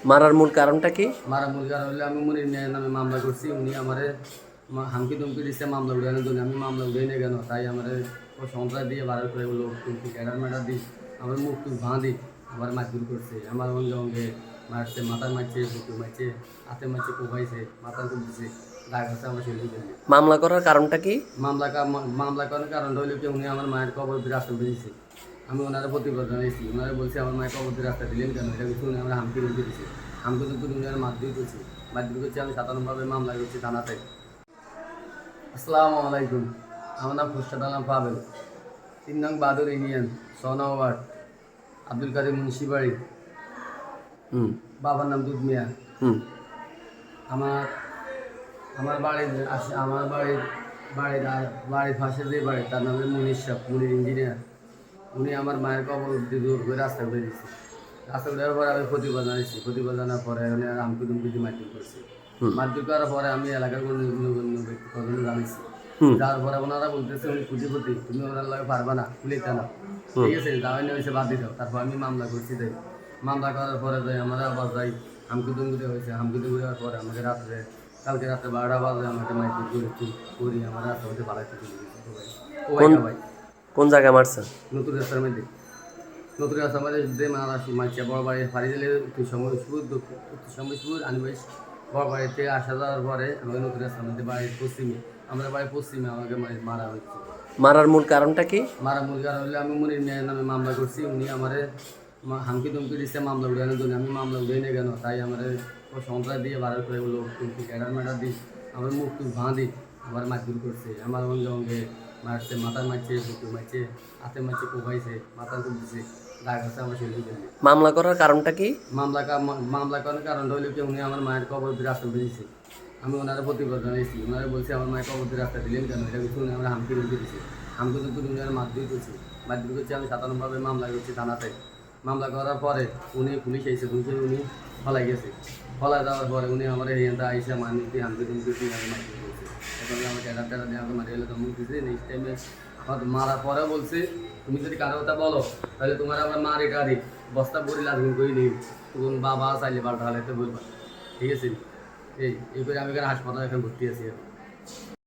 মারার মূল কারণটা কি? মারার মূল কারণ হলে আমি মনির মিয়ার নামে মামলা করছি। উনি আমারে হামকি দুমকি দিচ্ছে মামলা উড়ানোর জন্য। আমি মামলা উড়াই না কেন, তাই আমারে সন্ত্রাস দিয়ে বাড়ার করে লোক কিন্তু ক্যাডার ম্যাডার দিই আমার মুখ টুক ভাঁ আমার মারধর করছে। আমার অঙ্গে অঙ্গে মারছে, মাথায় মারছে, বুকে মারছে, হাতে মারছে, কোপাইছে, মাথা তুলতেছে, দাগ আছে আমার শরীরে জন্য। মামলা করার কারণটা কি? মামলা করার কারণটা হলো কি, উনি আমার মায়ের কবর রাস্তা বেরিয়েছে। আমি ওনারা প্রতিবাদ জানিয়েছি। ওনারা বলছে আমার মায়ের কবর রাস্তা দিলেন কেন, এটা কিছু উনি আমরা হামকি রুমকি দিচ্ছি। হামকি দুমকি উনি আর মারধর করছি। মারধর করছি আমি সাধারণভাবে মামলা করছি থানাতে। আসসালামু আলাইকুম। আমার নাম ফুরশাদ আলম পাবেল, 3 নং বাদুর ইউনিয়ন, 6 নং ওয়ার্ড, আব্দুল কাদের মুন্সি বাড়ি। বাবার নাম দুধ মিয়া। আমার আমার বাড়ির পাশে যে বাড়ি, তার নাম মুনির সাহ, মুনির ইঞ্জিনিয়ার। উনি আমার মায়ের কবর অব্দি দূর করে রাস্তা উঠে দিচ্ছে। রাস্তা উঠার পরে আমি প্রতিবাদ জানাইছি। প্রতিবাদ জানার পরে উনি আর আমকি দুমকি মারধর করছে। মারধর করার পরে আমি এলাকার কোনো ব্যক্তি কজনে জানাইছি। যার পরে ওনারা বলতেছে উনি পুঁজিপতি, তুমি ওনার লাগে পারবা না, পুলিশ না। ঠিক আছে, দাওয়াই নিয়ে হয়েছে বাদ দিতে। তারপর আমি মামলা করছি। তাই মামলা করার পরে যাই আমরা আবার যাই হামকি দুমকিতে হয়েছে। হামকি দুমকি হওয়ার পরে আমাকে কালকে রাত্রে 12টা বাজে আমাকে মাইক করি আমার রাস্তা হতে পালাইতে চলে গেছে। ভাই কোন জায়গায় মারছেন? নতুন রাস্তার মধ্যে, নতুন রাস্তার মধ্যে যে মারছে বড় বাড়ি ফাড়ি দিলে উত্তর সম্বলপুর আনিবাইশ বড় বাড়িতে আসা যাওয়ার পরে আমাকে নতুন রাস্তার মধ্যে বাড়ির পশ্চিমে, আমরা বাড়ির পশ্চিমে আমাকে মারা হচ্ছে। মারার মূল কারণটা কি? মারার মূল কারণ হলে আমি মনির মিয়ার নামে মামলা করছি। উনি আমারে হামকি দুমকি দিচ্ছে মামলা উড়ানোর জন্য। আমি মামলা উড়াই না কেন, তাই আমার সন্ত্রাস দিয়ে বাড়ার করে লোক কিন্তু ক্যাডার ম্যাডার দিই আমার মুখ টুক ভাঁ আমার মারধর করছে। আমার অঙ্গে অঙ্গে মারছে, মাথায় মারছে, বুকে মারছে, হাতে মারছে, কোপাইছে, মাথা তুলতেছে, দাগ আছে আমার শরীরের জন্য। মামলা করার কারণটা কি? মামলা করার কারণটা হলো কি, উনি আমার মায়ের কবর রাস্তা বেরিয়েছে। আমি ওনারা প্রতিবাদ জানিয়েছি। ওনারা বলছে আমার মায়ের কবর রাস্তা দিলেন কেন, এটা কিছু উনি আমরা হামকি রুমকি দিচ্ছি। হামকি দুমকি উনি আর মারধর করছি। মারধর করছি আমি সাধারণভাবে মামলা করছি থানাতে। মামলা করার পরে উনি পুলিশ এসে উনি ফলাই গেছে। ফলাই যাওয়ার পরে উনি আমার এখানটা আইসা মারতে হামকি দুমকি আমি মারধর করছি। এখন আমার ক্যাডার ট্যাডার দিয়ে আমাকে মারিয়ে তো মুখ দিচ্ছে। নেক্সট টাইমে আমার মারার পরে বলছে তুমি যদি কারো কথা বলো তাহলে তোমার আবার মারি টারি বস্তা ভরি লাজমিন করে নিই, তখন বাবা চাইলে পাল্টা হালাইতে বলবা। ঠিক আছে, এই করে আমি এখানে হাসপাতালে এখন ভর্তি আছি।